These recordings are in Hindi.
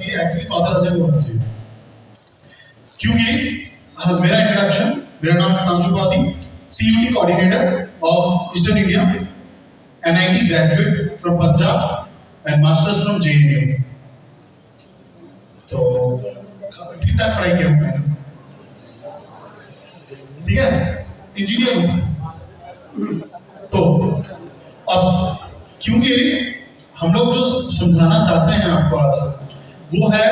चाहिए, एक्चुअली फादर अजय को होना चाहिए। क्योंकि मेरा इंट्रोडक्शन, मेरा नाम Sudhanshu Padi, CUT coordinator of eastern India, NIT graduate from Punjab and masters from JNU। तो ठीक ठाक पढ़ाई किया मैंने, ठीक है, इंजीनियर हूँ। तो अब क्योंकि हम लोग जो समझाना चाहते हैं आपको आज, वो है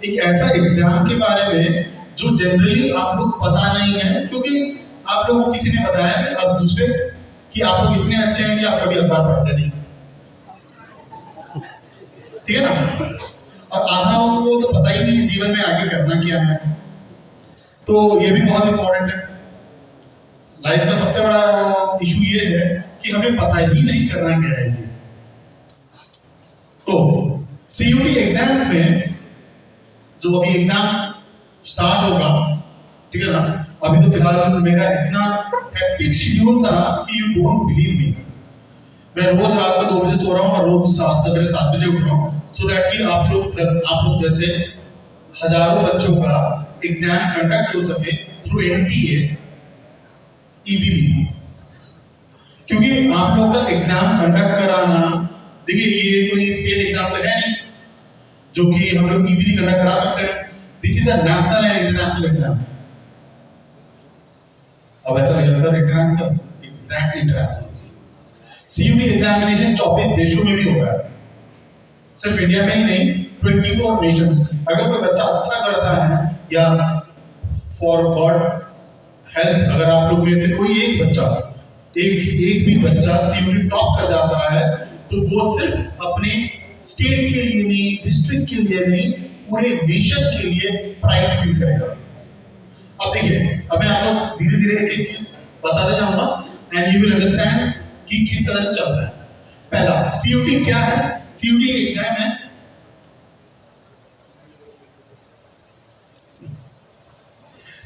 एक ऐसा एग्जाम के बारे में जो जनरली आप लोग पता नहीं है, क्योंकि आप लोगों को किसी ने बताया है अब दूसरे कि आप लोग इतने अच्छे हैं कि आप कभी अखबार पढ़ते नहीं, ठीक है ना। और आधा उनको तो पता ही नहीं है जीवन में आगे करना क्या है। तो ये भी बहुत इंपॉर्टेंट है। लाइफ का सबसे बड़ा इशू ये है कि हमें पता ही नहीं करना क्या है जी। तो CUT एग्जाम्स में जो अभी एग्जाम स्टार्ट होगा, ठीक है ना, अभी तो फिलहाल मेरा इतना हेक्टिक शेड्यूल था कि यू डोंट बिलीव मी। मैं रोज रात को 2 बजे सो रहा हूँ और रोज सवेरे 7 बजे उठ रहा हूँ, सो दैट कि आप लोग जैसे हजारों बच्चों का एग्जाम कंडक्ट हो सके थ्रू NTA इजीली। क्योंकि आप लोग का एग्जाम कंडक्ट कराना, देखिए ये कोई स्टेट एग्जाम तो है नहीं जो कि हम लोग इजीली कंडक्ट करा सकते हैं। This is a national and international exam. अब ऐसा नहीं sir international, exactly international. CUT examination 24 देशों में भी होगा, सिर्फ इंडिया में ही नहीं, 24 नेशंस। अगर कोई बच्चा अच्छा करता है या फॉर गॉड हेल्प, अगर आप लोग में से कोई एक बच्चा, एक भी बच्चा CUT टॉप कर जाता है, तो वो सिर्फ अपने स्टेट के लिए नहीं, डिस्ट्रिक्ट के लिए नहीं, पूरे नेशन के लिए प्राइड फील करेगा। अब देखिए, अब मैं आपको धीरे धीरे एक चीज बताते जाऊंगा एंड यू विल अंडरस्टैंड कि किस तरह से चल रहा है। पहला, CUT क्या है? CUT एग्जाम है,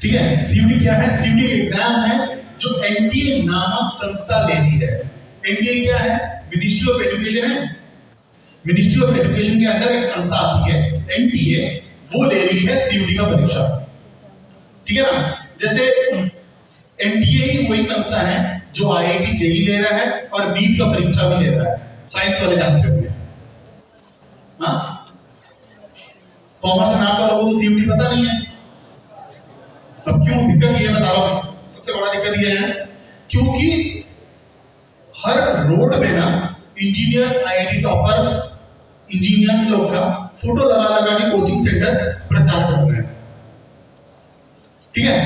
ठीक है। CUT क्या है? CUT एग्जाम है जो NTA नामक संस्था ले रही है। NTA क्या है? मिनिस्ट्री ऑफ एजुकेशन है। मिनिस्ट्री ऑफ एजुकेशन के अंदर एक संस्था आती है NTA, वो ले रही है CUT का परीक्षा, ठीक है ना। जैसे NTA ही वही संस्था है जो IIT JEE ले रहा है और नीट का परीक्षा भी ले रहा है, साइंस वाले जानते होंगे। हाँ, कॉमर्स एंड आर्ट्स वालों को CUT पता नहीं है। अब क्यों दिक्कत ये बता रहा हूं, सबसे बड़ा दिक्कत ये है क्योंकि हर रोड में ना इंजीनियर, IIT टॉपर इंजीनियर्स लोग का फोटो लगा लगा के कोचिंग सेंटर प्रचार कर रहे हैं, ठीक है।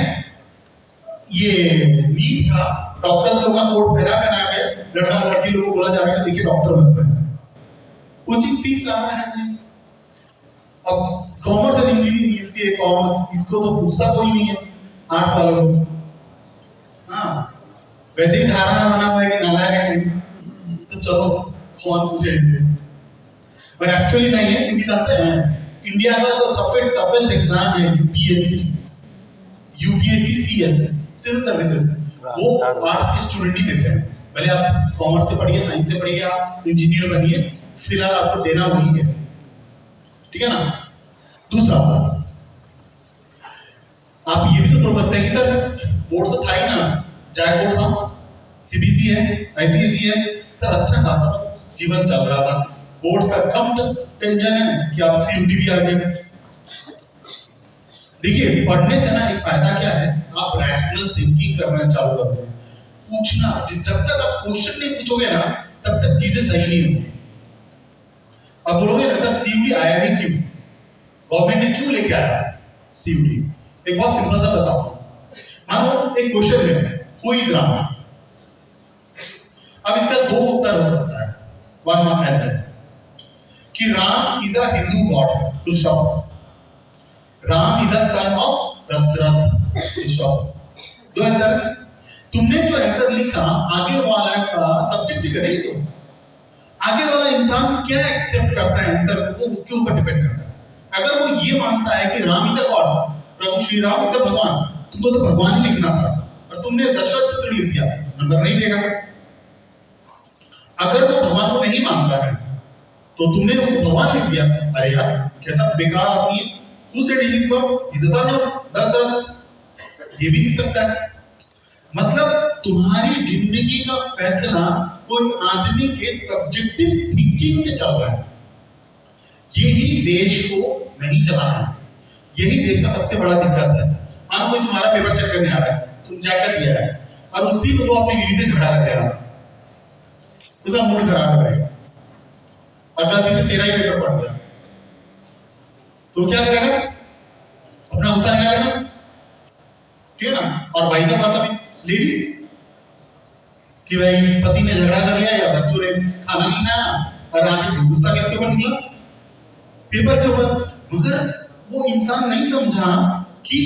ये नीट का डॉक्टर्स लोग का कोट पहना के लड़का लड़की लोगों को बोला जा रहा है देखिए डॉक्टर बन रहे हैं, कोचिंग फीस ज्यादा है जी। अब कॉमर्स एंड इंजीनियरिंग, इसके कॉमर्स इसको तो पूछता कोई नहीं है, आर्ट्स वालों को। हाँ, वैसे ही धारणा बना हुआ है कि नालायक है तो चलो कौन पूछेंगे, पर एक्चुअली नहीं है। क्योंकि जानते हैं इंडिया का जो सबसे टफेस्ट एग्जाम है UPSC CS सिविल सर्विसेज, वो आर्ट्स के स्टूडेंट ही देते हैं। भले आप कॉमर्स से पढ़िए, साइंस से पढ़िए, आप इंजीनियर बनिए, फिलहाल आपको देना वही है, ठीक है ना। दूसरा, आप ये भी तो सोच सकते हैं कि सर बोर्ड तो था ही ना, जैक बोर्ड था, CBSE है, ICSE है, सर अच्छा खासा तो जीवन चल रहा था, बोर्ड्स का कम टेंशन है कि आप CUT भी आ गए। देखिए, पढ़ने से ना एक फायदा क्या है, आप रैशनल थिंकिंग करना चालू कर दो, पूछना। जब तक आप क्वेश्चन नहीं पूछोगे ना, तब तक चीजें सही नहीं होंगी। अब बोलोगे ना सर CUT आया ही क्यों, गवर्नमेंट ने क्यों लेके आया CUT? एक बहुत सिंपल सा बताओ। मानो एक क्वेश्चन है, हु इज राम? अब इसका 2 उत्तर हो सकता है, 1 मार्क आंसर, कि Ram is a Hindu god, full stop. Ram is a son of Dashrath, full stop. 2 answer. तुमने जो आंसर लिखा, आगे वाला का सब्जेक्टिव है तो आगे वाला इंसान क्या एक्सेप्ट करता है आंसर को, उसके ऊपर डिपेंड करता है। अगर वो ये मानता है कि Ram is a God, Prabhu Shri Ram is अ भगवान, तुमको तो भगवान ही लिखना था और तुमने दशरथ पुत्र लिख दिया, नंबर नहीं देगा। अगर वो भगवान को नहीं मानता है तो तुमने भगवान लिख दिया, अरे यार कैसा बेकार आदमी है। Who said he is God? He is the son of Dasharatha. ये भी लिख सकता है। मतलब तुम्हारी जिंदगी का फैसला कोई आदमी के सब्जेक्टिव थिंकिंग से चल रहा है। यही देश को नहीं चलाना है, यही देश का सबसे बड़ा दिक्कत है। मानो कोई तुम्हारा पेपर चेक करने आ रहा है, तुम जाकर दिया है और उस दिन वो अपनी डिग्री से खड़ा कर दिया, उसका मूड खराब है और गलती से तेरा ही पेपर पड़ गया, तो क्या करेगा? अपना गुस्सा निकालेगा, ठीक है ना? और भाई साहब ऐसा भी लेडीज कि भाई पति ने झगड़ा कर लिया या बच्चों ने खाना नहीं खाया और आगे गुस्सा किसके ऊपर निकला? पेपर के ऊपर। मगर वो इंसान नहीं समझा कि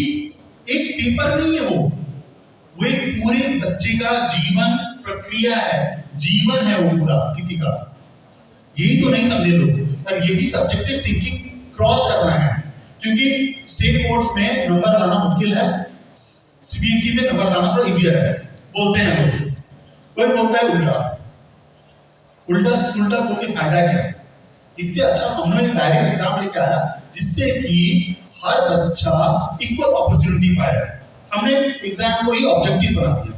एक पेपर नहीं है, वो एक पूरे बच्चे का जीवन प्रक्रिया है, जीवन है वो पूरा किसी का। यही तो नहीं समझे लोग, और यही सब्जेक्टिव थिंकिंग क्रॉस करना है। क्योंकि स्टेट बोर्ड्स में नंबर लाना मुश्किल है, सीबीएसई में नंबर लाना थोड़ा इजियर है बोलते हैं लोग। कोई बोलता है उल्टा उल्टा उल्टा बोल के फायदा क्या है? इससे अच्छा हमने एक डायरेक्ट एग्जाम लेके आया जिससे कि हर बच्चा इक्वल अपॉर्चुनिटी पाए। हमने एग्जाम को ही ऑब्जेक्टिव बना दिया।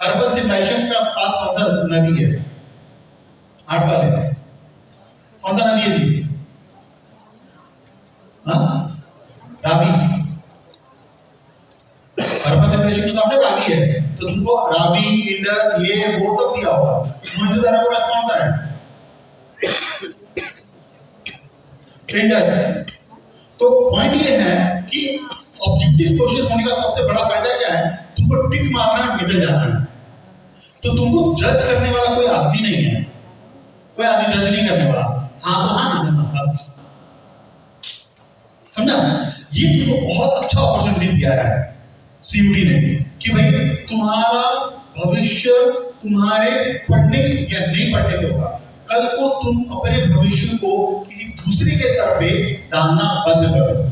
अर्बन सिविलाइजेशन का पास कौन सा नदी है? 8 वाले कौन सा नदी है जी? रावी। अर्बन सिविलाइजेशन के सामने रावी है, तो तुमको रावी, इंडस, ये वो सब दिया होगा। मोहनजोदारो के पास कौन सा है? इंडस। तो पॉइंट ये है कि ऑब्जेक्टिव क्वेश्चन होने का सबसे बड़ा फायदा क्या है? तुमको टिक मारना है, निकल जाना है। तो तुमको जज करने वाला कोई आदमी नहीं है, कोई आदमी जज नहीं करने वाला। हाँ तो हाँ, समझा? ये तुमको बहुत अच्छा अपॉर्चुनिटी दिया है सीयूटी ने कि भाई तुम्हारा भविष्य तुम्हारे पढ़ने या नहीं पढ़ने से होगा। कल को तुम अपने भविष्य को किसी दूसरे के सर पे डालना बंद करो।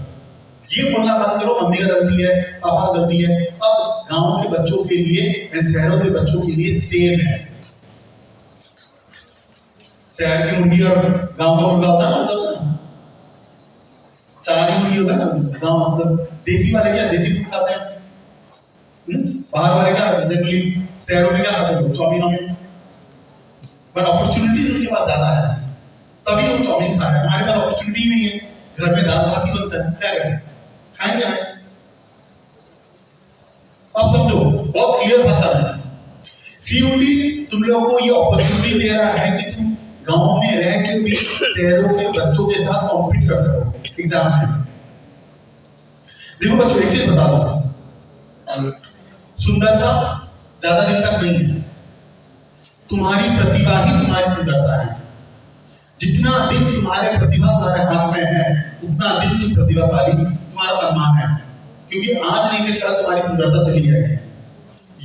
ये बोलना बंद करो मम्मी का गलती है, पापा का गलती है। अब गांव के बच्चों के लिए, शहरों के बच्चों के लिए सेम है। शहर की मुर्गी और गांव का मुर्गा होता है ना, चालानी मुर्गी होता है ना। गांव मतलब देसी वाले क्या देसी फूड खाते हैं, बाहर वाले क्या जनरली शहरों में क्या खाते हैं? चाउमीन। पर अपॉर्चुनिटीज उनके पास ज्यादा है, तभी वो चाउमीन खा रहे हैं। हमारे पास अपॉर्चुनिटी नहीं है, घर में दाल भात ही बनता है, क्या करें? खाएंगे हम। अब समझो, बहुत क्लियर भाषा है। सीयूटी तुम लोगों को ये अपॉर्चुनिटी दे रहा है कि तुम गांव में रह के भी शहरों के बच्चों के साथ कॉम्पीट कर सको एग्जाम में। देखो बच्चों, एक चीज बता दो, सुंदरता ज्यादा दिन तक नहीं है। तुम्हारी प्रतिभा ही तुम्हारी सुंदरता है। जितना दिन तुम्हारे प्रतिभा तुम्हारे हाथ में है, उतना दिन तुम प्रतिभाशाली, तुम्हारा सम्मान है। क्योंकि आज नहीं से कल तुम्हारी सुंदरता चली जाएगी,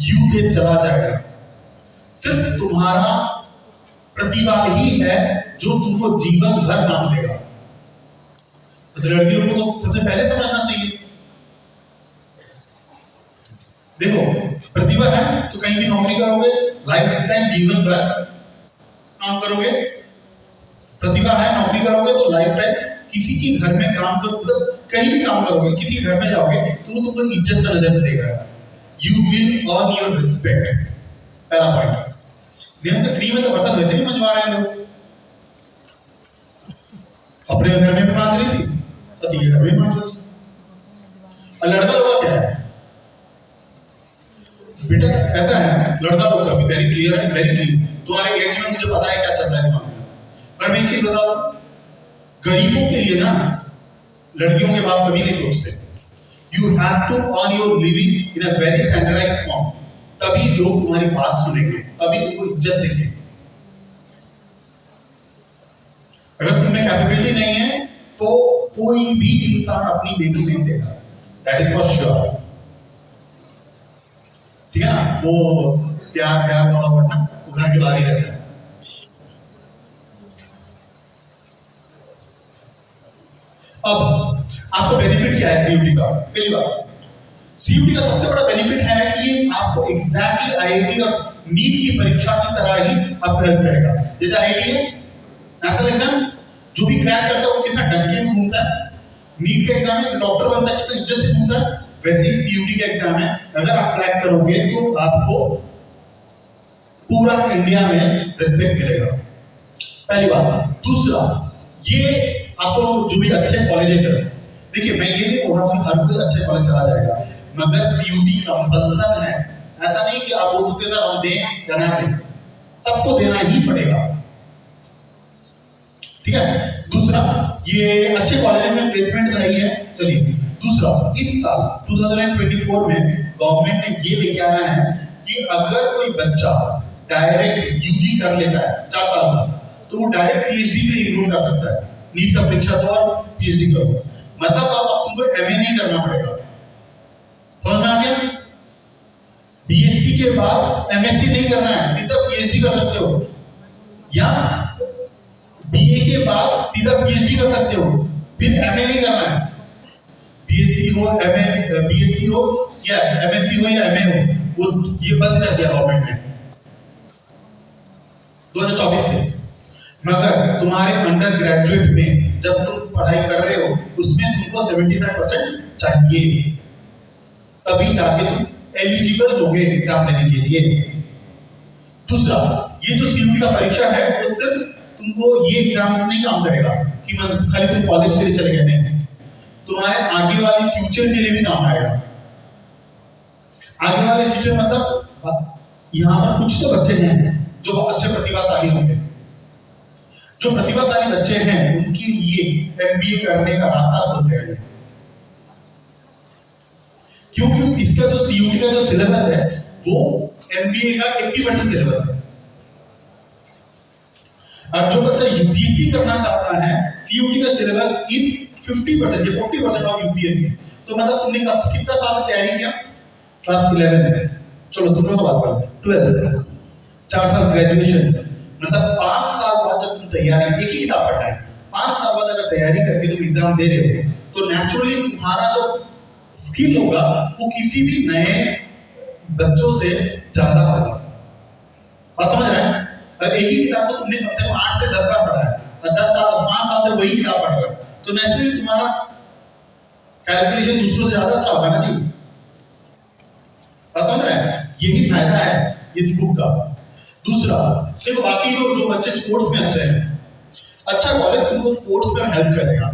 युग ये चला जाएगा। सिर्फ तुम्हारा प्रतिभा ही है जो तुमको जीवन भर काम देगा। तो लड़कियों को तो सबसे पहले समझना चाहिए। देखो, प्रतिभा है तो कहीं भी नौकरी करोगे, लाइफ टाइम जीवन भर काम करोगे। प्रतिभा है, नौकरी करोगे तो लाइफ टाइम किसी के घर में काम करो, मतलब कहीं भी काम करोगे, किसी के घर में जाओगे तो वो तुमको इज्जत का नजर देगा। You will earn your respect. पहला पॉइंट। दिन से फ्री में तो बर्तन वैसे भी मंजवा रहे हैं लोग। अपने घर में भी मांग रही थी, पति के घर में मांग रही थी। और लड़का लोग क्या है बेटा, ऐसा है लड़का लोग का भी वेरी क्लियर है, वेरी क्लियर। तुम्हारे एज में मुझे पता है क्या चल रहा है दिमाग में। पर मैं एक चीज बता दूं, गरीबों के लिए ना लड़कियों के बाप कभी नहीं सोचते। You have to earn your living in a very standardised form, तभी लोग तुम्हारी बात सुनेंगे, तभी तुमको इज्जत देंगे। अगर तुम्हें कैपेबिलिटी नहीं है तो कोई भी इंसान अपनी बेटी नहीं देगा, दैट इज फॉर श्योर। ठीक है ना? वो प्यार प्यार वाला वर्ड ना, वो घर के बाहर ही रहता है। अब आपको बेनिफिट क्या है सीयूटी का? पहली बात, सीयूटी का सबसे बड़ा बेनिफिट है कि ये आपको एग्जैक्टली आईआईटी और नीट की परीक्षा की तरह ही आपको हेल्प करेगा। जैसे आईआईटी है नेशनल एग्जाम, जो भी क्रैक करता है वो किसी डंके में घूमता है। नीट के एग्जाम में डॉक्टर बनता है कितना इज्जत से घूमता है, वैसे ही सीयूटी का एग्जाम है, अगर आप क्रैक करोगे तो आपको पूरा इंडिया में रिस्पेक्ट मिलेगा, पहली बात। दूसरा, ये आपको जो भी अच्छे कॉलेजेस है, देखिए मैं ये नहीं बोल रहा हूँ कि हर कोई अच्छे कॉलेज चला जाएगा, मगर सीयूटी कंपल्सन है। ऐसा नहीं कि आप बोल सकते सर हम दें या ना दें, सबको देना ही पड़ेगा, ठीक है। दूसरा, ये अच्छे कॉलेज में प्लेसमेंट सही है, चलिए। दूसरा, इस साल 2024 में गवर्नमेंट ने ये लेके आया है कि अगर कोई बच्चा डायरेक्ट यूजी कर लेता है 4 साल में, तो वो डायरेक्ट पीएचडी के लिए इनरोल कर सकता है। नीट का परीक्षा दो और पीएचडी करो, मतलब अब तुमको एमए नहीं करना पड़ेगा, समझ में आ गया। बीएससी के बाद एमएससी नहीं करना है, सीधा पीएचडी कर सकते हो, या बीए के बाद सीधा पीएचडी कर सकते हो, फिर एमए नहीं करना है। बीएससी हो, एमए, बीएससी हो या एमएससी हो या एमए हो, वो ये बंद कर दिया गवर्नमेंट ने 2024 से। मगर तुम्हारे अंडर ग्रेजुएट में जब तुम पढ़ाई कर रहे हो उसमें तुमको 75% चाहिए, तभी जाके तुम एलिजिबल होगे एग्जाम देने के लिए। दूसरा, ये जो सीयूटी का परीक्षा है वो सिर्फ तुमको ये एग्जाम्स नहीं काम करेगा कि खाली तुम कॉलेज के लिए चले गए, नहीं, तुम्हारे आगे वाले फ्यूचर के लिए भी काम आएगा। आगे वाले फ्यूचर मतलब यहाँ पर कुछ तो बच्चे हैं जो अच्छे प्रतिभाशाली होंगे, जो प्रतिभाशाली बच्चे हैं उनके लिए एमबीए करने का रास्ता खुल गया है, क्योंकि इसका जो सीयूटी का जो सिलेबस है वो एमबीए का 80% सिलेबस है। और जो बच्चा यूपीएससी करना चाहता है, सीयूटी का सिलेबस इज 50%, ये 40% ऑफ यूपीएससी। तो मतलब तुमने कितना साल तैयारी किया? क्लास 11 में, चलो तुम लोग का बात करो, 12, 4 साल ग्रेजुएशन, मतलब 5 साल बाद जब तुम तैयारी, एक ही किताब पढ़ना है, 5 साल बाद अगर तैयारी करके तुम एग्जाम दे रहे हो तो नेचुरली तुम्हारा जो स्किल होगा वो किसी भी नए बच्चों से ज्यादा होगा। और समझ रहे हैं, अगर एक ही किताब को तुमने कम से कम 8 से 10 बार पढ़ा है और 10 साल 5 साल से वही किताब पढ़ रहे हो, तो नेचुरली तुम्हारा कैलकुलेशन दूसरों से ज्यादा अच्छा होगा ना जी। और समझ रहे हैं, यही फायदा है इस बुक का। दूसरा, देखो बाकी जो बच्चे स्पोर्ट्स में अच्छे हैं, अच्छा कॉलेज तुमको स्पोर्ट्स में हेल्प करेगा।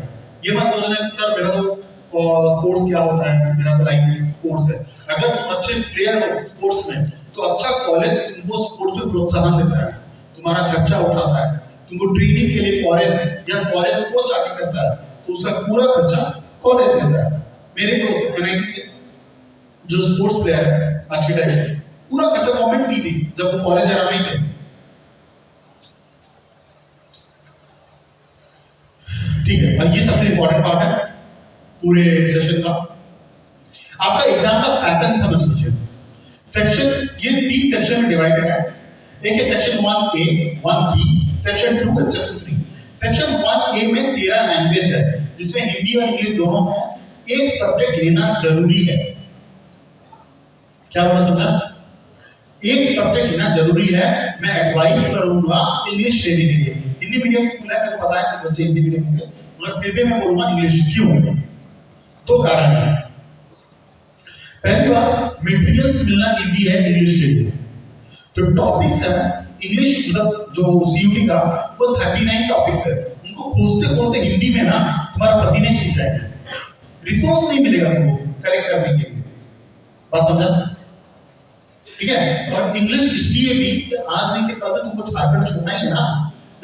ये मत सोचना कि सर मेरा तो स्पोर्ट्स क्या होता है, मेरा तो लाइफ में स्पोर्ट्स है। अगर तुम अच्छे प्लेयर हो स्पोर्ट्स में तो अच्छा कॉलेज तुमको स्पोर्ट्स में प्रोत्साहन देता है, तुम्हारा खर्चा उठाता है, तुमको ट्रेनिंग के लिए फॉरेन या फॉरेन कोच आके करता है, तो उसका पूरा खर्चा कॉलेज देता है। मेरे दोस्त एनआईटी से जो स्पोर्ट्स प्लेयर है आज के टाइम में, पूरा खर्चा गवर्नमेंट दी थी जब वो कॉलेज आराम ही थे, ठीक है। और ये सबसे इंपॉर्टेंट पार्ट है पूरे सेशन का। आपका एग्जाम का पैटर्न समझ लीजिए। सेक्शन ये 3 सेक्शन में डिवाइडेड है, एक है सेक्शन 1A, 1B, सेक्शन 2 और सेक्शन 3। सेक्शन 1A में 13 लैंग्वेज है जिसमें हिंदी और इंग्लिश दोनों है। एक सब्जेक्ट लेना जरूरी है, क्या बोला समझा? एक सब्जेक्ट लेना जरूरी है। मैं एडवाइस करूंगा इंग्लिश लेने के लिए। हिंदी मीडियम स्कूल है, मेरे को पता है कि बच्चे हिंदी मीडियम होंगे, मगर फिर भी मैं बोलूंगा इंग्लिश। क्यों? 2 कारण है। पहली बात, मटेरियल्स मिलना इजी है इंग्लिश के लिए। जो टॉपिक्स है इंग्लिश, मतलब जो सीयूटी का, वो 39 टॉपिक्स है। उनको खोजते खोजते हिंदी में ना तुम्हारा पसीने छूट जाएंगे, रिसोर्स नहीं मिलेगा तुमको कलेक्ट करने के लिए। बात समझा? ठीक है। और इंग्लिश इसलिए भी कि आज नहीं से कल तो तुमको झारखंड छोड़ना ही है ना।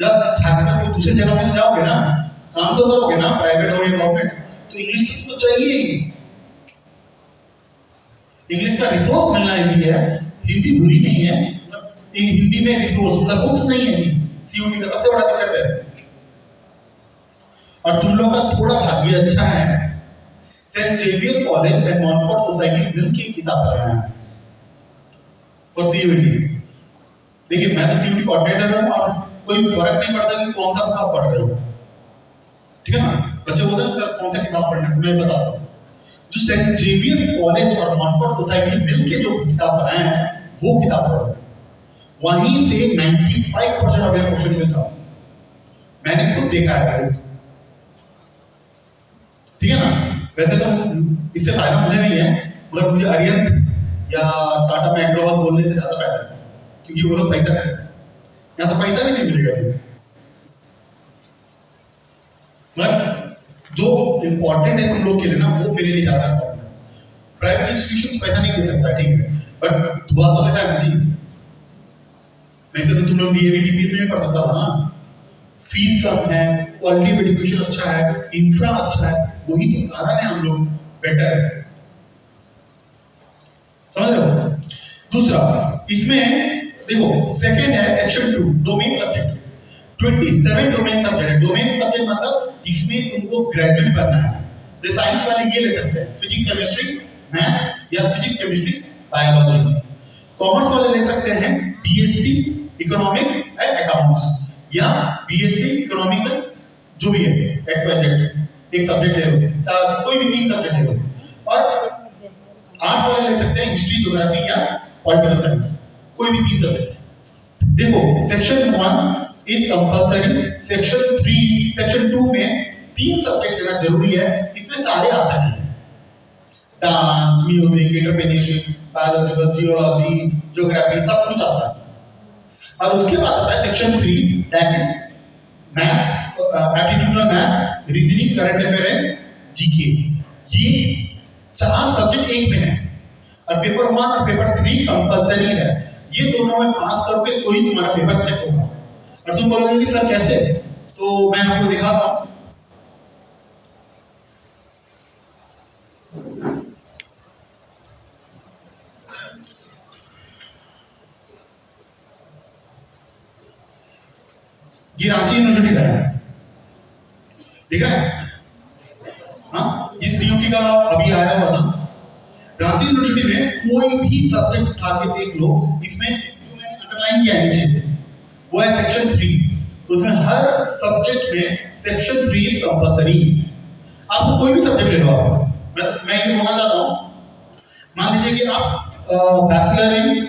जब झारखंड को दूसरे जगह में जाओगे ना, काम तो करोगे ना, प्राइवेट हो या गवर्नमेंट, तो इंग्लिश तो तुमको चाहिए ही। इंग्लिश का रिसोर्स मिलना इजी है, हिंदी बुरी नहीं है, हिंदी में रिसोर्स मतलब बुक्स नहीं है। सीयूटी का सबसे बड़ा दिक्कत है। और तुम लोग का थोड़ा भाग्य अच्छा है, Saint Xavier college and Montfort society मिलकर किताब पढ़ा है फॉर सीयूटी। देखिए मैं तो सीयूटी कोऑर्डिनेटर हूं और कोई फर्क नहीं पड़ता कि कौन सा किताब पढ़ रहे हो, ठीक है ना। बच्चे बोलते हैं सर कौन सा किताब पढ़ना है, मैं बताता हूँ। जो सेंट जेवियर कॉलेज और मॉन्फोर्ट सोसाइटी मिलके जो किताब बनाए हैं वो किताब पढ़ो, वहीं से 95% ऑफ क्वेश्चन मिलता है। मैंने खुद देखा है, ठीक है ना। वैसे तो इससे फायदा मुझे नहीं है, मगर मुझे अरिहंत या टाटा मैग्रोवा बोलने से ज्यादा फायदा है, क्योंकि वो लोग पैसा देते हैं, यहाँ तो पैसा भी नहीं मिलेगा सिर्फ। मगर जो इंपॉर्टेंट है तुम लोग के लिए ना, वो मेरे लिए ज्यादा इंपॉर्टेंट है। प्राइवेट इंस्टीट्यूशन पैसा नहीं दे सकता, ठीक है, बट दुआ तो देता है मुझे। वैसे तो तुम लोग डीएवी डीपीएस में पढ़ सकता था ना, फीस कम है, क्वालिटी ऑफ एजुकेशन अच्छा है, इंफ्रा अच्छा है, वही तो कारण है हम लोग बेटर है, समझ रहे हो। दूसरा इसमें देखो, सेकंड है section 2 domain subject. 27 domain subject है। डोमेन सब्जेक्ट मतलब इसमें तुमको ग्रेजुएट बनना है। तो साइंस वाले ये ले सकते हैं, फिजिक्स केमिस्ट्री मैथ्स या फिजिक्स केमिस्ट्री बायोलॉजी। कॉमर्स वाले ले सकते हैं बीएससी इकोनॉमिक्स एंड अकाउंट्स, या बीएससी इकोनॉमिक्स है जो भी है एक्स वाई जेड, एक सब्जेक्ट ले लो, कोई भी 3 सब्जेक्ट ले लो। और आर्ट्स वाले ले सकते हैं हिस्ट्री ज्योग्राफी या पॉलिटिकल साइंस, कोई भी 3 सब्जेक्ट। देखो सेक्शन 1 इज कंपलसरी, सेक्शन 2 में 3 सब्जेक्ट लेना जरूरी है। इसमें सारे आते हैं, dance, music, entrepreneurship, biological, geology, geography, सब कुछ आता है। और उसके बाद आता है section 3, that is maths, aptitudinal maths, reasoning, current affair and GK. ये 4 सब्जेक्ट एक में है, और पेपर 1 और पेपर 3 कंपलसरी है। ये दोनों में पास करके कोई तुम्हारा पेपर चेक होगा। और तुम बोलोगे कि सर कैसे, तो मैं आपको दिखाता हूं। ये रांची यूनिवर्सिटी का है, ठीक है। हाँ, ये सीयूटी का अभी आया हुआ था। रांची यूनिवर्सिटी में कोई भी सब्जेक्ट उठा के देख लो, इसमें जो मैंने अंडरलाइन किया है नीचे, वो है सेक्शन 3। उसमें हर सब्जेक्ट में सेक्शन 3 इज कंपलसरी। आप कोई भी सब्जेक्ट ले लो, आप मैं ये बोलना चाहता हूँ, मान लीजिए कि आप बैचलर इन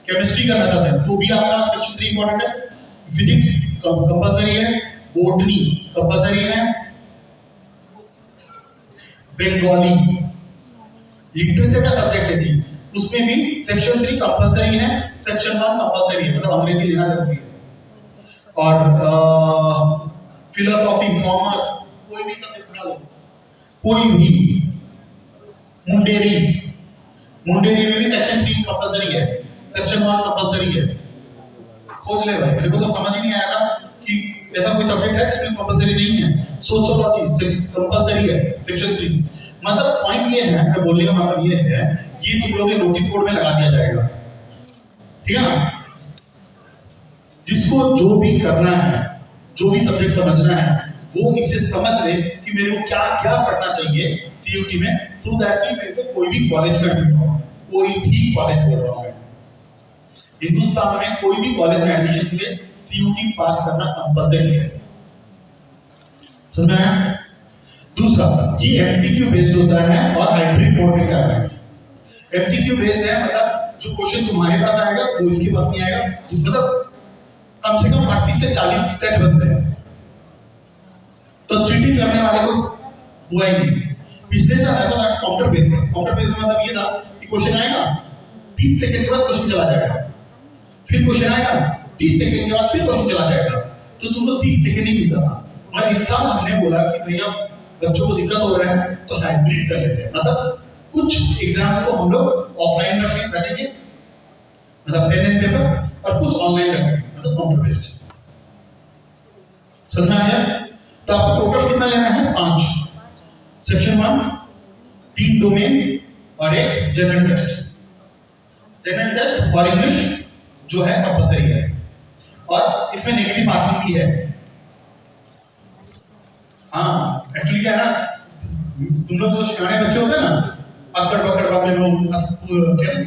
केमिस्ट्री करना चाहते हैं, तो भी आपका सेक्शन 3 इंपॉर्टेंट है। फिजिक्स कंपलसरी है, बॉटनी कंपलसरी है, बंगाली लिटरेचर का सब्जेक्ट है जी, उसमें भी सेक्शन 3 कंपलसरी है, सेक्शन 1 कंपलसरी है, मतलब अंग्रेजी लेना जरूरी है। और फिलोसॉफी, कॉमर्स, कोई भी सब्जेक्ट उठा लो, कोई भी, मुंडेरी में भी सेक्शन 3 कंपलसरी है, सेक्शन 1 कंपलसरी है। खोज ले भाई, मेरे को तो समझ ही नहीं आया कि ऐसा कोई सब्जेक्ट है जिसमें कंपलसरी नहीं है। सोशियोलॉजी कंपलसरी है, सेक्शन 3। मतलब पॉइंट ये है, मैं बोलने का मतलब ये है, ये तुम लोग के नोटिस बोर्ड में लगा दिया जाएगा, ठीक है ना। जिसको जो भी करना है, जो भी सब्जेक्ट समझना है, वो इससे समझ ले कि मेरे को क्या क्या पढ़ना चाहिए सीयूटी में, सो दैट कि मेरे को कोई भी कॉलेज में एडमिट हो, कोई भी कॉलेज बोल रहा हूं, हिंदुस्तान में कोई भी कॉलेज में एडमिशन के लिए सीयूटी पास करना कंपलसरी है, सुनना है। दूसरा, ये एमसीक्यू बेस्ड होता है और हाइब्रिड मोड में करना है। एमसीक्यू बेस्ड है, मतलब जो क्वेश्चन तुम्हारे पास आएगा वो इसके पास नहीं आएगा, मतलब कम से कम 38 से 40 सेट बनते हैं, तो चीटिंग करने वाले को हुआ ही नहीं। पिछले साल ऐसा था काउंटर बेस्ड में, काउंटर बेस्ड में मतलब ये था कि क्वेश्चन आएगा 30 सेकंड के बाद क्वेश्चन चला जाएगा, फिर क्वेश्चन आएगा 30 सेकंड के बाद फिर क्वेश्चन चला जाएगा, तो तुमको 30 सेकंड ही मिलता था। और इस साल हमने बोला कि भैया बच्चों को दिक्कत हो रहा है तो हाइब्रिड कर लेते हैं, मतलब कुछ एग्जाम्स को हम लोग ऑफलाइन रखेंगे, मतलब पेन एंड पेपर, और कुछ ऑनलाइन रखेंगे, मतलब काउंटर बेस्ड। समझ में आया? तो आपको टोटल कितना लेना है? 5। सेक्शन 1 3 डोमेन और एक जनरल टेस्ट। जनरल टेस्ट और इंग्लिश जो है कंपलसरी है, और इसमें नेगेटिव मार्किंग भी है। हाँ, एक्चुअली क्या है ना, तुम लोग जो सियाने बच्चे होते हैं ना, अकड़ पकड़ वाले लोग, कहते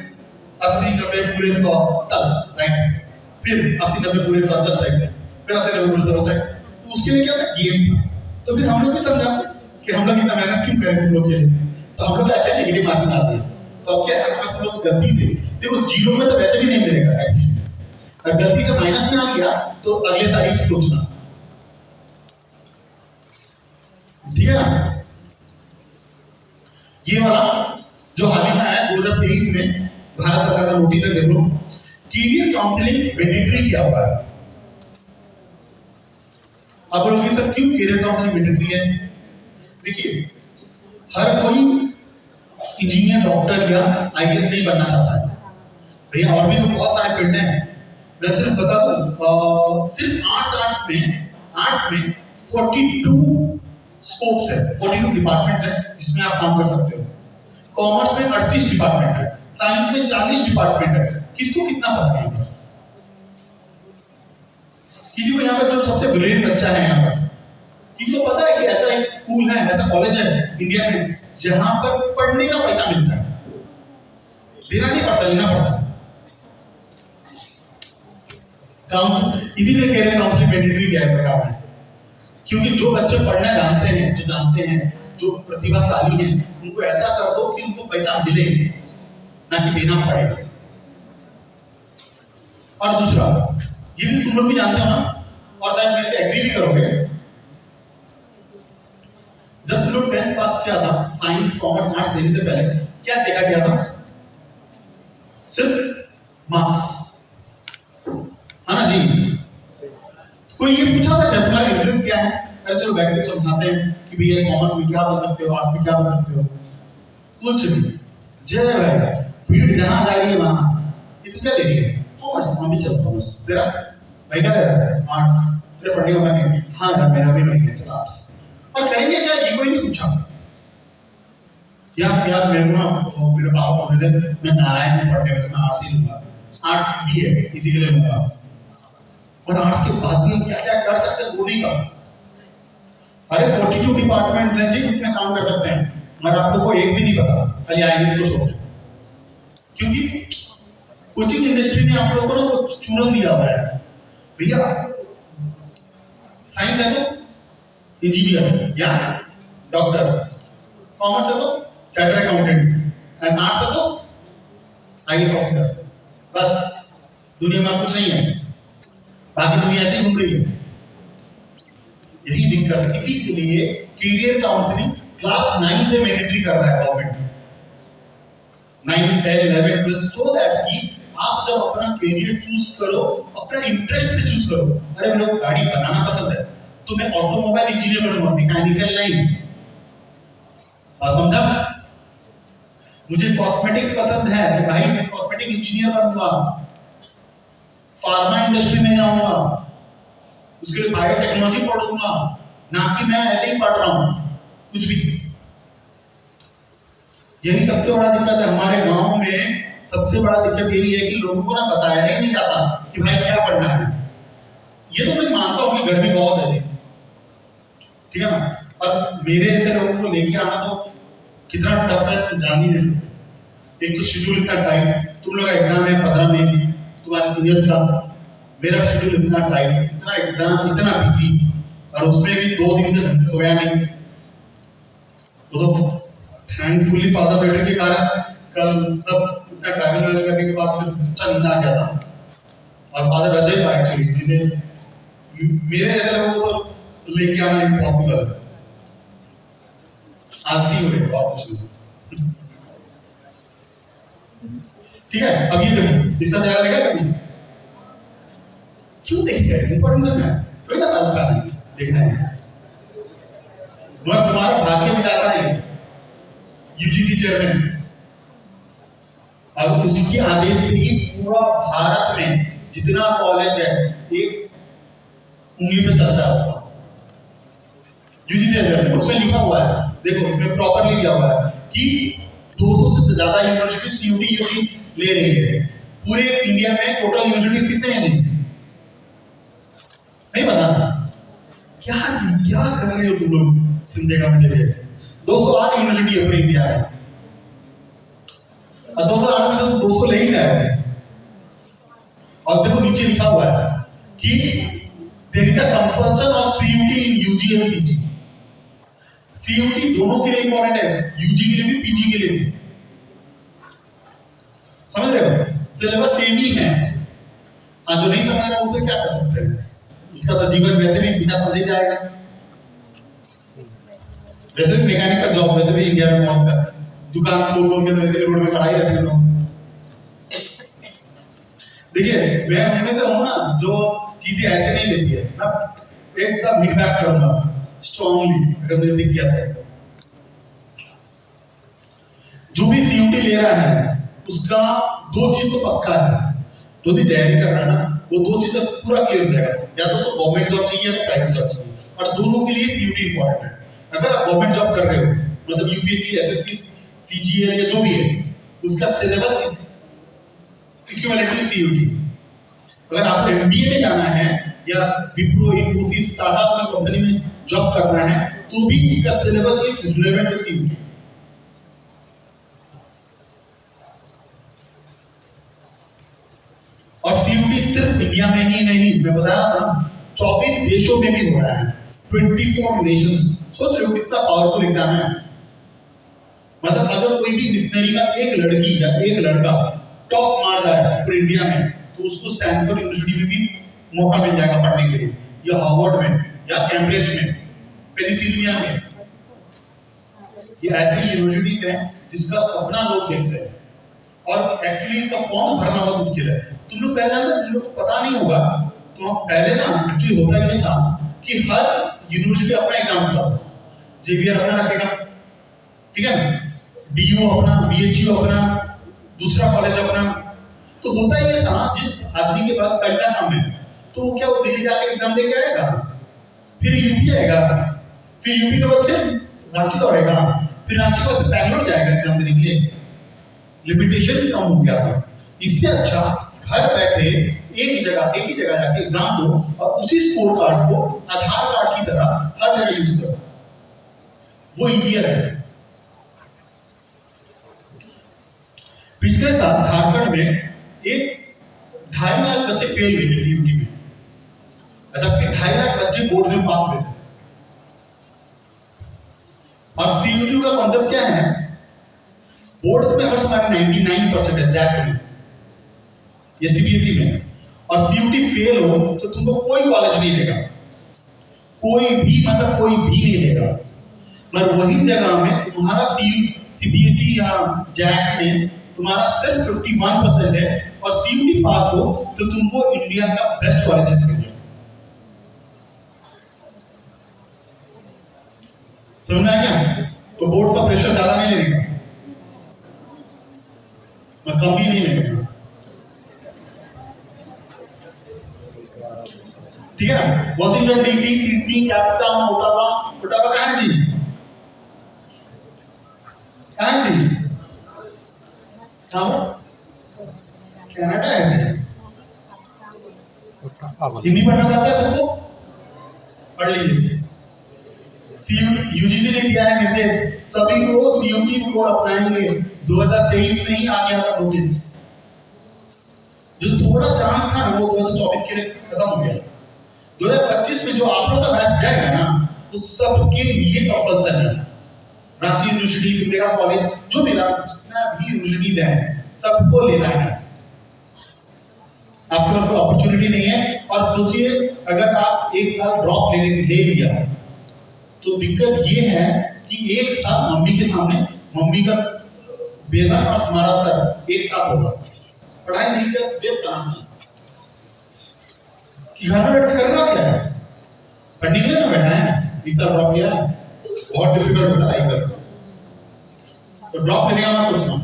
80-90 पूरे 100 तक, राइट, फिर 80-90 पूरे 100 चलता है, फिर 80-90 पूरे 100 होता है, तो उसके लिए क्या था, गेम था। तो फिर हम लोग भी समझा कि हम लोग इतना मेहनत क्यों करें तुम लोग के लिए, तो हम लोग क्या कहते हैं नेगेटिव मार्किंग आती है। तो अब क्या है, तुम लोग गलती से देखो, जीरो में तो वैसे भी नहीं मिलेगा, और गलती से माइनस में आ गया तो अगले साल ही सोचना, ठीक है ना? ये वाला जो हाल ही में आया 2023 में भारत सरकार का नोटिस है, देखो कैरियर काउंसलिंग मैंडेटरी किया हुआ है। आप बोलोगे सर क्यों कैरियर काउंसलिंग मैंडेटरी है? देखिए, हर कोई इंजीनियर, डॉक्टर या आईएएस नहीं बनना चाहता है भैया, और भी तो बहुत सारे फील्ड हैं। मैं सिर्फ बता दूं, सिर्फ आर्ट्स में 42 स्कोप्स है, 42 डिपार्टमेंट्स है जिसमें आप काम कर सकते हो। कॉमर्स में 38 डिपार्टमेंट है, साइंस में 40 डिपार्टमेंट है। किसको कितना पता है? किसी को यहाँ पर जो सबसे ब्रिलियंट बच्चा है यहाँ पर, किसी को पता है कि ऐसा एक स्कूल है, ऐसा कॉलेज है इंडिया में जहां पर पढ़ने का पैसा मिलता है, देना नहीं पड़ता, लेना पड़ता है। इसीलिए कैरियर काउंसलिंग मैंडेटरी किया है सरकार ने, क्योंकि जो बच्चे पढ़ना जानते हैं, जो प्रतिभाशाली हैं, उनको ऐसा कर दो कि उनको पैसा मिले, ना कि देना पड़े। और दूसरा, ये भी तुम लोग भी जानते हो ना, और शायद मेरे से एग्री भी करोगे, जब तुम लोग 10th पास किया था, साइंस, कॉमर्स, आर्ट्स लेने से पहले क्या देखा गया था? सिर्फ मार्क्स, है ना जी? कोई ये पूछा था क्या तुम्हारा इंटरेस्ट क्या है? अरे चलो बैठ के समझाते हैं कि भैया कॉमर्स में क्या बन सकते हो, आर्ट्स में क्या बन सकते हो। कुछ नहीं। जय भाई, भीड़ जहां जा रही है वहां, ये तो क्या ले रही है? कॉमर्स। हाँ भी चल कॉमर्स। तेरा भाई क्या ले रहा है? आर्ट्स। तेरे पढ़ने का मन है? हाँ यार मेरा भी नहीं है, चल आर्ट्स। और करेंगे क्या? ये कोई नहीं पूछा। यार मेरे पापा बोल रहे थे मैं नारायण में पढ़ने में तो मैं आर्ट्स ही लूंगा, आर्ट्स इजी है, इसी के लिए लूंगा। और आर्ट्स के बाद भी हम क्या क्या कर सकते हैं वो नहीं कहा। अरे 42 डिपार्टमेंट्स हैं जी जिसमें काम कर सकते हैं, मगर आप लोग को एक भी नहीं पता, खाली आईएएस को छोड़। क्योंकि कोचिंग इंडस्ट्री ने आप लोगों को ना वो चूरन दिया हुआ है भैया, साइंस है तो इंजीनियर या डॉक्टर, कॉमर्स है तो चार्टर्ड अकाउंटेंट, एंड आर्ट्स है तो आईएएस ऑफिसर। बस दुनिया में कुछ नहीं है, बाकी दुनिया ऐसे ही घूम रही है। यही दिक्कत, इसी के लिए कैरियर काउंसलिंग क्लास 9 से मैंडेटरी कर रहा है गवर्नमेंट, 9, 10, 11, 12, सो दैट कि आप जब अपना कैरियर चूज करो, अपना इंटरेस्ट पे चूज करो। अरे मेरे को गाड़ी बनाना पसंद है तो मैं ऑटोमोबाइल इंजीनियर बनूंगा, मैकेनिकल नहीं। समझा? मुझे कॉस्मेटिक्स पसंद है तो भाई मैं कॉस्मेटिक इंजीनियर बनूंगा, फार्मा इंडस्ट्री में जाऊंगा, उसके लिए बायोटेक्नोलॉजी पढ़ूंगा, ना कि मैं ऐसे ही पढ़ रहा हूं कुछ भी। यही सबसे बड़ा दिक्कत है हमारे गांव में। सबसे बड़ा दिक्कत यही है कि लोगों को ना बताया ही नहीं जाता कि भाई क्या पढ़ना है। ये तो मैं मानता हूं कि गर्मी बहुत है जी, ठीक है ना, और मेरे जैसे लोगों को लेके आना तो कितना टफ है तुम जान ही नहीं सकते। एक तो शेड्यूल इतना टाइट, तुम लोग का एग्जाम है 15 में, तुम्हारे सीनियर्स का, मेरा शेड्यूल इतना टाइट, इतना एग्जाम इतना बिजी, और उसमें भी 2 दिन से ढंग से सोया नहीं। तो थैंकफुली फादर बेटर के कारण कल सब इतना ट्रैवल करने के बाद फिर अच्छा नींद आ गया था। और फादर अजय था एक्चुअली, जिसे मेरे ऐसे लोगों को तो लेके आना इम्पॉसिबल है, आलसी हो रहे बहुत कुछ नहीं। ठीक है, अब ये देखो इसका चेहरा देखा कभी? क्यों देखेगा? इंपॉर्टेंट है थोड़ी ना, साल का देखना है। मगर तुम्हारा भाग्य बिताता है यूजीसी चेयरमैन, अब उसके आदेश पे ही पूरा भारत में जितना कॉलेज है एक उंगली पे चलता है उसका यूजीसी चेयरमैन। उसमें लिखा हुआ है, देखो इसमें प्रॉपरली लिखा हुआ है कि 200 से ज्यादा यूनिवर्सिटी सीयूटी यूजी ले रही है। पूरे इंडिया में टोटल यूनिवर्सिटी कितने हैं जी? नहीं पता? क्या जी क्या कर रहे हो तुम लोग? सुनने मुझे 208 यूनिवर्सिटी है पूरे इंडिया में, और 208 में तो 200 ले ही रहे हैं। और देखो नीचे लिखा हुआ है कि there is a compulsion of CUT in UG and PG. CUT दोनों के लिए इंपॉर्टेंट है, यूजी के लिए भी, पीजी के लिए भी। समझ रहे हो? सिलेबस सेम ही है। जो नहीं समझ रहा उसे क्या कर सकते हैं? इसका तो जीवन वैसे भी बिना समझे जाएगा। वैसे भी मैकेनिक का जॉब वैसे भी इंडिया में बहुत है, दुकान खोल खोल के तो वैसे भी रोड में खड़ा ही रहते हैं लोग। देखिए मैं उनमें से हूं ना जो चीजें ऐसे नहीं लेती है ना, एकदम हिट बैक करूंगा स्ट्रांगली अगर मुझे दिख गया था। जो भी सीयूटी ले रहा है उसका दो चीज तो पक्का है, जो भी तैयारी कर रहा है ना वो दो चीजें पूरा क्लियर हो जाएगा, या तो उसको गवर्नमेंट जॉब चाहिए या तो प्राइवेट जॉब चाहिए, और दोनों के लिए सीयूटी इंपॉर्टेंट है। अगर आप गवर्नमेंट जॉब कर रहे हो मतलब यूपीएससी, एसएससी, सीजीएल या जो भी है, उसका सिलेबस इक्विवेलेंट टू सीयूटी। अगर आपको एमबीए में जाना है या विप्रो, इन्फोसिस, टाटा में कंपनी में जॉब करना है तो भी इसका syllabus is relevant to CUT. और सीयूटी सिर्फ इंडिया में ही नहीं, मैं बताया था 24 देशों में भी हो रहा है, 24 नेशंस। सोच रहे हो कितना पावरफुल एग्जाम है। मतलब अगर कोई भी डिक्शनरी का एक लड़की या एक लड़का टॉप मार जाए पूरे इंडिया में तो उसको स्टैनफोर्ड यूनिवर्सिटी में भी मौका मिल जाएगा पढ़ने के लिए, या हार्वर्ड में, या कैम्ब्रिज में, पेनिसिलिया में। ये ऐसी यूनिवर्सिटीज हैं जिसका सपना लोग देखते हैं, और एक्चुअली इसका फॉर्म भरना बहुत मुश्किल है। तुम लोग पहले जानते, तुम लोग को पता नहीं होगा तो पहले ना एक्चुअली होता ये था कि हर यूनिवर्सिटी अपना एग्जाम होता, जेवीआर अपना रखेगा, ठीक है ना, डीयू अपना, बीएचयू अपना, दूसरा कॉलेज अपना। तो होता ये था जिस आदमी के पास पैसा कम है तो वो क्या, वो दिल्ली जाके एग्जाम दे के आएगा, फिर यूपी आएगा, फिर यूपी के बाद फिर रांची दौड़ेगा, फिर रांची के बाद बैंगलोर जाएगा एग्जाम देने के लिए। लिमिटेशन कम हो गया था। इससे अच्छा घर बैठे एक ही जगह जाके एग्जाम दो और उसी स्कोर कार्ड को आधार कार्ड की तरह हर जगह यूज करो, वो इजियर है। पिछले साल झारखंड में एक 2.5 लाख बच्चे फेल हुए थे सीयूटी में, जबकि 2.5 लाख बच्चे बोर्ड में पास हुए थे। और सीयूटी का कॉन्सेप्ट क्या है, बोर्ड्स में अगर तुम्हारा 99% है जैक में या सीबीएसई में और सीयूटी फेल हो तो तुमको कोई कॉलेज नहीं देगा, कोई भी, मतलब कोई भी नहीं देगा। पर वही जगह में तुम्हारा सीबीएसई या जैक में तुम्हारा सिर्फ 51% है और सीयूटी पास हो तो तुमको इंडिया का बेस्ट कॉलेजेस मिलेंगे। समझ में आया क्या? तो बोर्ड का प्रेशर ज्यादा नहीं लेगा, कम भी नहीं लेगा, ठीक है। Washington DC, Sydney, Cape Town, Ottawa, Ottawa कहाँ है जी? कहाँ है जी? कनाडा है जी। हिंदी पढ़ना चाहता है सबको? पढ़ लीजिए। यूजीसी ने दिया है निर्देश, सभी को सीयूटी स्कोर अपनाएंगे। 2023 में ही आ गया था नोटिस, जो थोड़ा चांस था ना वो 2024 के लिए खत्म हो गया। 2025 में जो आप लोग का बैच जाएगा ना वो सबके लिए कंपल्सरी है। रांची यूनिवर्सिटी, सिमडेगा कॉलेज, जो भी जितना भी यूनिवर्सिटीज हैं सबको लेना है। आपके पास कोई अपॉर्चुनिटी नहीं है। और सोचिए अगर आप एक साल ड्रॉप ले लिया तो दिक्कत ये है कि एक साल मम्मी के सामने, मम्मी का बेटा और तुम्हारा सर एक साथ होगा, पढ़ाई नहीं कर वेब काम कि घर में बैठ कर रहा क्या है, पढ़ने के लिए ना बैठा है, एक साल ड्रॉप किया, बहुत डिफिकल्ट होता है लाइफ में। तो ड्रॉप लेने का मैं सोच रहा हूँ।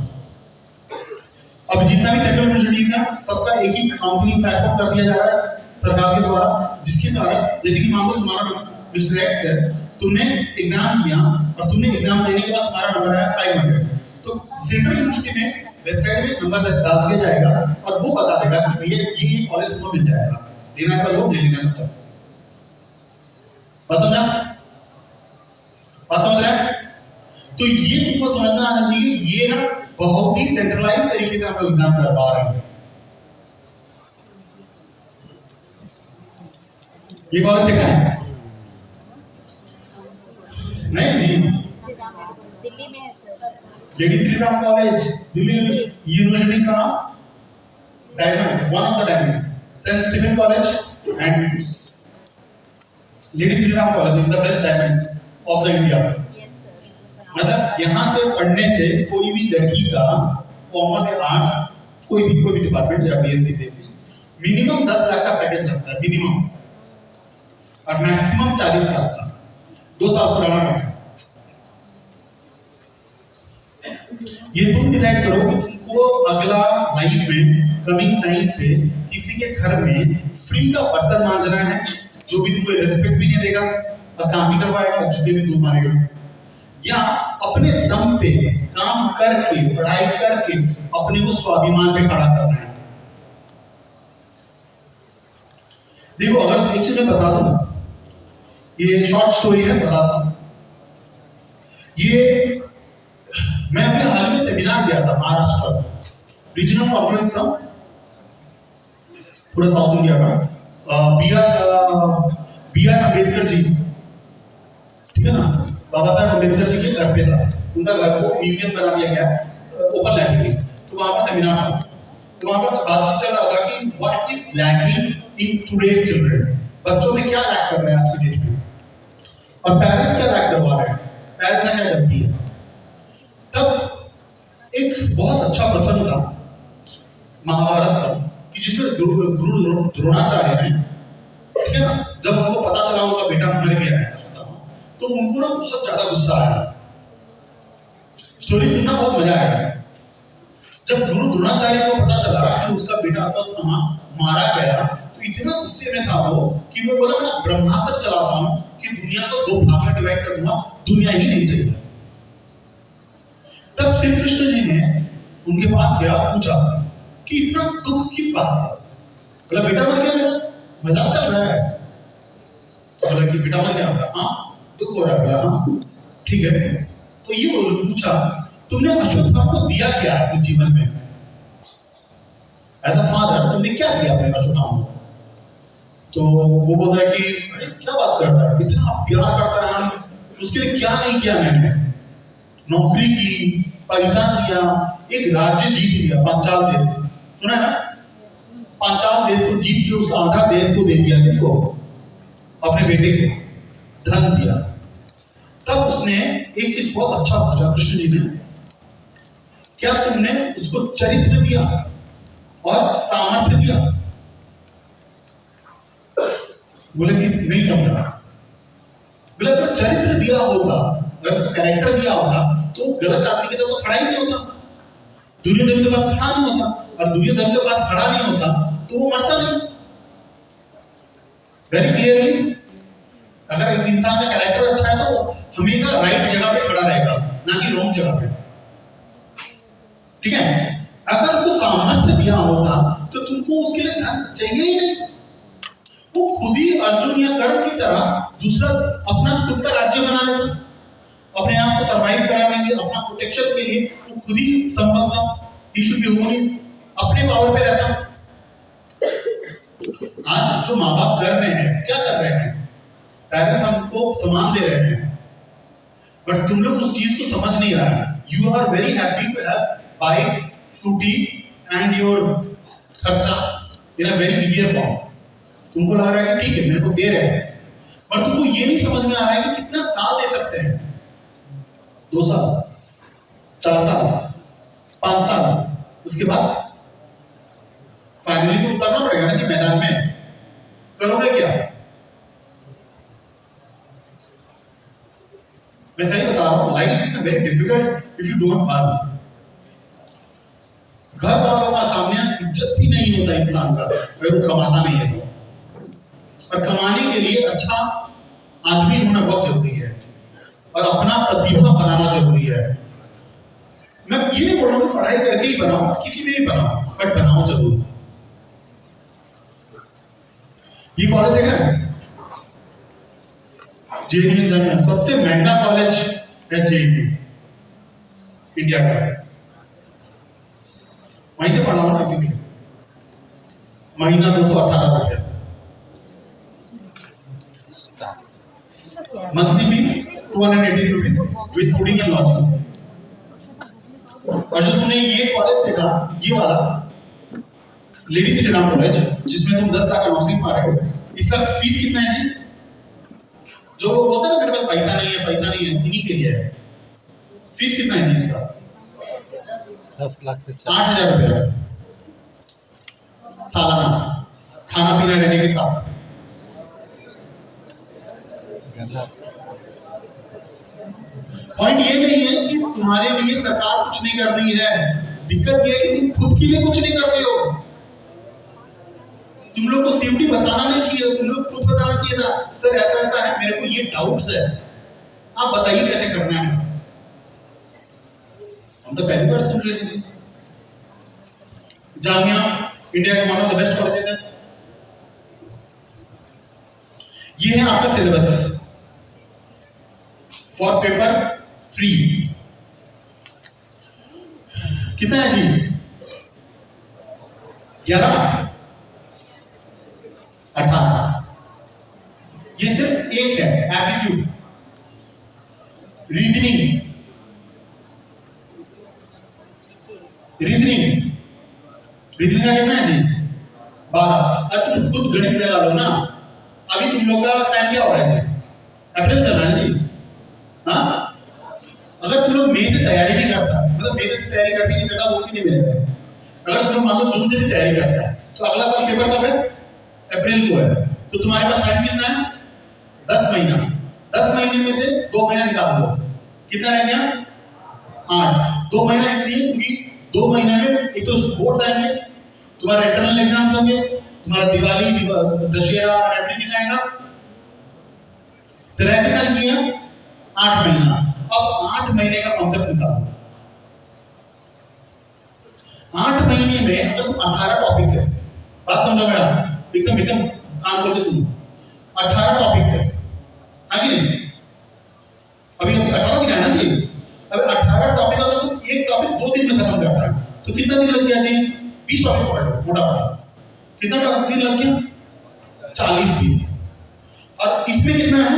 अब जितना भी सेंट्रल यूनिवर्सिटीज है सबका एक ही काउंसलिंग प्लेटफॉर्म कर दिया जा रहा है सरकार के द्वारा, जिसके कारण जैसे कि मान लो तुम्हारा नाम मिस्टर एक्स है, तुमने एग्जाम दिया और तुमने एग्जाम देने के बाद तुम्हारा नंबर आया 500, तो सेंट्रल यूनिवर्सिटी में वेबसाइट में नंबर डाल दिया जाएगा और वो बता देगा कि भैया ये कॉलेज तुमको मिल जाएगा, देना का लोग ले लेना बच्चा। बात समझा? बात समझ रहा है? तो ये तुमको समझना आना चाहिए, ये ना बहुत ही सेंट्रलाइज तरीके से हम लोग एग्जाम करवा रहे हैं। ये कॉलेज देखा है? नहीं जी, दिल्ली में है sir. Lady Shri Ram college Delhi university का diamond, one of the diamond, Saint Stephen college and lady Shri Ram college is the best diamonds of the India. Yes sir. मतलब यहाँ से पढ़ने से कोई भी लड़की का कॉमर्स या आर्ट्स कोई भी डिपार्टमेंट या बीएससी बीएससी मिनिमम 10 लाख का पैकेज लगता है मिनिमम, और मैक्सिमम 40 लाख का, 2 साल पुराना पैकेज। ये तुम डिसाइड करो कि तुमको अगला लाइफ में कमिंग टाइम पे किसी के घर में फ्री का बर्तन मांजना है, जो भी तुमको रेस्पेक्ट भी नहीं देगा और काम भी करवाएगा, जूते भी दूर मारेगा, या अपने दम पे काम करके पढ़ाई करके अपने को स्वाभिमान पे खड़ा करना है। देखो अगर एक चीज मैं बता दूं, ये शॉर्ट स्टोरी है, बता दूं, ये मैं अभी हाल में सेमिनार गया था महाराष्ट्र, रीजनल कॉन्फ्रेंस था पूरा साउथ इंडिया का, बी आर अम्बेडकर जी, ठीक है ना, बाबा साहब अम्बेडकर जी के घर पे था, उनका घर को म्यूजियम बना दिया गया, ओपन लाइब्रेरी, तो वहां पर सेमिनार था, तो वहां पर बातचीत चल रहा था कि what is lacking in today's children, बच्चों में क्या लैक कर रहे हैं आज के डेट में, और पेरेंट्स क्या लैक करवा रहे हैं, पेरेंट्स क्या करती है। तब एक बहुत अच्छा प्रसंग था महाभारत का, कि जिसमें गुरु द्रोणाचार्य ने, ठीक है ना, जब उनको पता चला उनका बेटा मर गया है तो उनको ना बहुत ज्यादा गुस्सा आया, स्टोरी सुनना बहुत मजा आया। जब गुरु द्रोणाचार्य को पता चला कि उसका बेटा अश्वत्थामा मारा गया तो इतना गुस्से में था वो कि वो बोला मैं ब्रह्मास्त्र चलाता हूं कि दुनिया को 2 भाग में डिवाइड कर दूंगा, दुनिया ही नहीं चाहिए। तब श्री कृष्ण जी ने उनके पास गया, पूछा कि इतना दुख किस बात का, बोला बेटा मर गया, मेरा मजाक चल रहा है, तो बोला कि बेटा मर गया, हाँ दुख हो रहा है, बोला हाँ ठीक है, तो ये पूछा तुमने अश्वत्थामा को दिया क्या अपने जीवन में, एज अ फादर तुमने क्या दिया अपने अश्वत्थामा को, तो वो बोल रहा है कि अरे क्या बात कर रहा है, इतना प्यार करता है, उसके लिए क्या नहीं किया मैंने, नौकरी की, पैसा दिया, एक राज्य जीत लिया, पांचाल देश, सुना है ना, पांचाल देश को जीत के उसका आधा देश को दे दिया, किसको, अपने बेटे को धन दिया। तब उसने एक चीज बहुत अच्छा पूछा कृष्ण जी ने, क्या तुमने उसको चरित्र दिया और सामर्थ्य दिया, बोले कि नहीं समझा, बोले तो चरित्र दिया होता, अगर उसका कैरेक्टर दिया होता तो गलत आदमी के साथ तो खड़ा ही नहीं होता, दुर्योधन के पास खड़ा नहीं होता, और दुर्योधन के पास खड़ा नहीं होता तो वो मरता नहीं। वेरी क्लियरली, अगर एक इंसान का कैरेक्टर अच्छा है तो हमेशा राइट जगह पे खड़ा रहेगा, ना कि रॉन्ग जगह पे, ठीक है। अगर उसको सामर्थ्य दिया होता तो तुमको उसके लिए धन चाहिए ही नहीं, वो खुद ही अर्जुन या कर्ण की तरह दूसरा अपना खुद का राज्य बना लेता, अपने आप को सर्वाइव कराने के लिए, अपना प्रोटेक्शन के लिए वो खुद ही संभव था, ही शुड बी ओन, अपने पावर पे रहता। आज जो माँ बाप कर रहे हैं, क्या कर रहे हैं, पेरेंट्स हमको सामान दे रहे हैं, बट तुम लोग उस चीज को समझ नहीं आ रहे। You are very happy to have bikes, scooty and your खर्चा in a very easier form, तुमको लग रहा है कि ठीक है मेरे को दे रहे हैं, पर तुमको ये नहीं समझ में आ रहा है कि कितना साल दे सकते हैं, 2 साल, 4 साल, 5 साल, उसके बाद फाइनली तो उतरना पड़ेगा ना जी मैदान में, करोगे क्या। मैं सही बता रहा हूँ, life is very difficult if you don't earn. घर वालों का सामने इज्जत भी नहीं होता इंसान का अगर वो कमाता नहीं है तो, और कमाने के लिए अच्छा आदमी होना बहुत जरूरी है और अपना प्रतिभा बनाना जरूरी है। मैं ये नहीं बोल रहा हूँ पढ़ाई करके ही बनाओ, किसी में भी बनाओ, बट बनाओ जरूर। ये कॉलेज है क्या, जेएनयू जामिया, सबसे महंगा कॉलेज है जेएनयू इंडिया का, वहीं से पढ़ा हूं ना, इसीलिए महीना 218 रुपया, monthly fees 280 rupees with fooding and lodging. और जो तुमने ये कॉलेज देखा, ये वाला लेडीज इंडियन कॉलेज जिसमें तुम 10 लाख का नौकरी पा रहे हो, इसका फीस कितना है जी? जो बोलते हैं ना मेरे पास पैसा नहीं है, पैसा नहीं है, इन्हीं के लिए है। फीस कितना है जी इसका? 10 लाख से 8,000 रुपया सालाना, खाना पीना रहने के साथ। पॉइंट ये नहीं है कि तुम्हारे लिए सरकार कुछ नहीं कर रही है, दिक्कत ये है कि तुम खुद के लिए कुछ नहीं कर रहे हो। तुम लोग को सीएमडी बताना नहीं चाहिए, तुम लोग खुद बताना चाहिए था, सर ऐसा ऐसा है, मेरे को ये डाउट्स है, आप बताइए कैसे करना है। हम तो पहली बार सुन रहे थे। जामिया इंडिया का one of the best colleges है। ये है आपका सिलेबस फॉर पेपर 3। कितना है जी? 11, 18। ये सिर्फ एक है, एप्टीट्यूड, रीजनिंग। रीजनिंग का कितना है जी? 12। अगर तुम खुद गणित लगा लो ना, अभी तुम लोग का टाइम क्या हो रहा है जी? अप्रैल चल रहा है जी। हाँ, अगर तुम लोग मई से तैयारी भी करता, मतलब मई से तैयारी करने की जगह बोलती नहीं मिलेगा। अगर तुम लोग मान लो जून से भी तैयारी करता है, तो अगला साल पेपर कब है? अप्रैल को है। तो तुम्हारे पास टाइम कितना है? 10 महीना। 10 महीने में से 2 महीना निकाल दो, कितना रह गया? 8। 2 महीना इसलिए क्योंकि 2 महीने में एक तो बोर्ड्स आएंगे, तुम्हारे इंटरनल एग्जाम्स होंगे, तुम्हारा दिवाली, दशहरा और एवरीथिंग आएगा। तो रह कितना किया? 8 महीना। अब 8 महीने का कॉन्सेप्ट निकालो। 8 महीने में अगर तुम 18 टॉपिक्स है, बात समझो मेरा, एकदम एकदम काम करके सुनो। 18 टॉपिक्स है, आगे नहीं, अभी 18 दिखा है ना जी। अब 18 टॉपिक अगर तुम एक टॉपिक 2 दिन में खत्म करता है, तो कितना दिन लग गया जी? 20 टॉपिक पढ़ लो मोटा मोटा, कितना दिन लग गया? 40 दिन। और इसमें कितना है?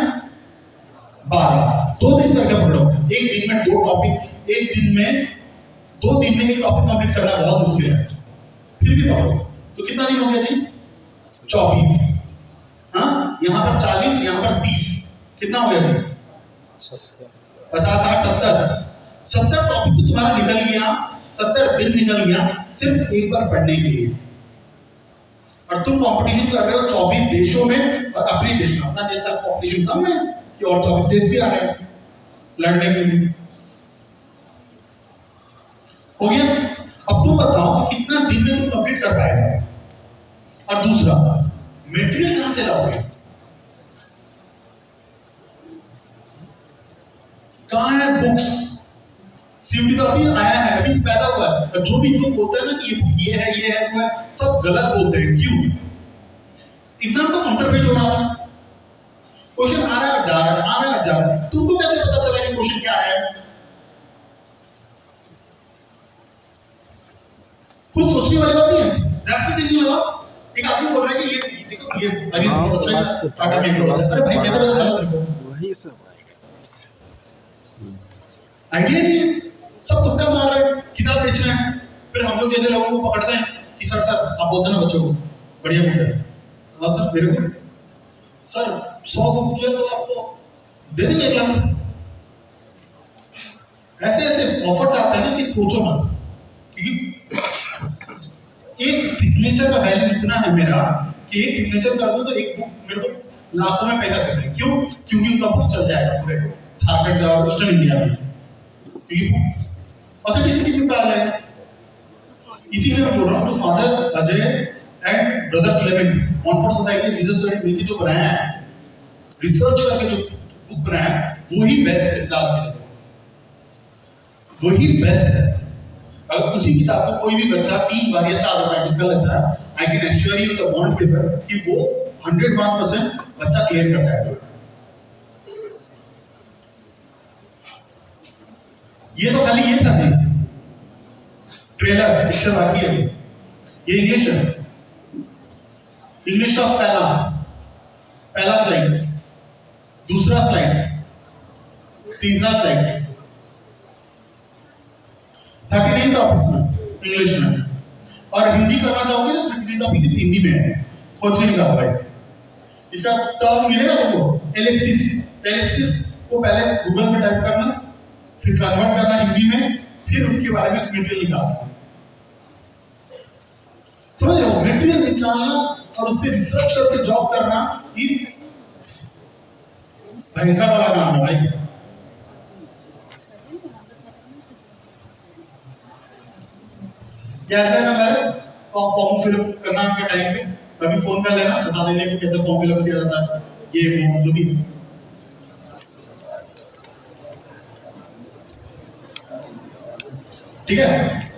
12। 2 दिन करके पढ़ लो। एक दिन में 2 टॉपिक, एक दिन में 2 दिन में एक टॉपिक कंप्लीट करना बहुत मुश्किल है, फिर भी पढ़ो। तो कितना दिन हो गया जी? 24। हाँ, यहाँ पर 40, यहाँ पर 20, कितना हो गया जी? 50, 60, 70 टॉपिक तो तुम्हारा निकल गया, 70 दिन निकल गया सिर्फ एक बार पढ़ने के लिए। और तुम कंपटीशन कर रहे हो 24 देशों में, और अपने देश में, अपना देश का कंपटीशन कम है कि और 24 देश भी आ रहे हैं लड़ने के लिए। हो गया? अब तुम बताओ कितना दिन में तुम कंप्लीट कर पाएगा। और दूसरा, मटेरियल कहां से लाओगे? कहां है बुक्स? सीयूटी तो अभी आया है, अभी पैदा हुआ है, और जो भी जो बोलता है ना कि ये है वो है, सब गलत बोलते हैं। क्यों? एग्जाम तो काउंटर पे जोड़ा है, क्वेश्चन आ रहा है जा रहा है, आ रहा है जा रहा है, तुमको कैसे पता चला कि क्वेश्चन क्या है? कुछ सोचने वाली बात नहीं है, रैशनल थिंकिंग लगाओ। एक आदमी बोल रहा है कि ये देखो, ये अभी टाटा मेट्रो, अरे भाई कैसे पता चला तेरे को? वही सब आइडिया नहीं है, सब तुक्का मार रहे हैं, किताब बेचना है। फिर हम लोग जैसे लोगों को पकड़ते हैं कि सर आप बोलते ना बच्चों को बढ़िया बोल रहे हैं, हाँ सर मेरे को सर 100 बुक किया तो आपको दे देंगे 1 लाख। ऐसे ऐसे ऑफर्स आते हैं ना कि सोचो मत, क्योंकि एक सिग्नेचर का वैल्यू इतना है मेरा कि एक सिग्नेचर कर दो तो एक बुक मेरे को लाखों में पैसा देते हैं। क्यों? क्योंकि उनका बुक चल जाएगा पूरे झारखंड और ईस्टर्न इंडिया में, क्योंकि ऑथेंटिसिटी पे आ जाएगा। इसीलिए मैं बोल रहा हूँ, जो father Ajay and brother Clement Montfort society Jesus मिलकर जो बनाया है, रिसर्च करके जो बुक बनाया है, वही बेस्ट है फिलहाल के लिए, वही बेस्ट है। अगर उसी किताब को कोई भी बच्चा 3 बार या 4 बार प्रैक्टिस कर लेता है, I can assure you the bond paper कि वो 101% बच्चा क्लियर कर जाएगा। ये तो खाली ये था जी, ट्रेलर पिक्चर बाकी है। ये इंग्लिश है, इंग्लिश का पहला स्लाइड्स, दूसरा स्लाइड्स, तीसरा स्लाइड्स, 39 टॉपिक्स में इंग्लिश में, और हिंदी करना चाहोगे तो 39 टॉपिक्स हिंदी में है, खोज के निकालो भाई। इसका टर्म मिलेगा तुमको, एलिप्सिस को पहले गूगल में टाइप करना, फिर कन्वर्ट करना हिंदी में, फिर उसके बारे में मटेरियल निकालना। समझ रहे हो? मटेरियल निकालना और उस पर रिसर्च करके जॉब करना इस भयंकर वाला काम है भाई। क्या नंबर फॉर्म फिलअप करना आपके टाइम पे कभी फोन कर लेना, बता देंगे कि कैसे फॉर्म फिलअप किया जाता है, ये वो जो भी। ठीक है।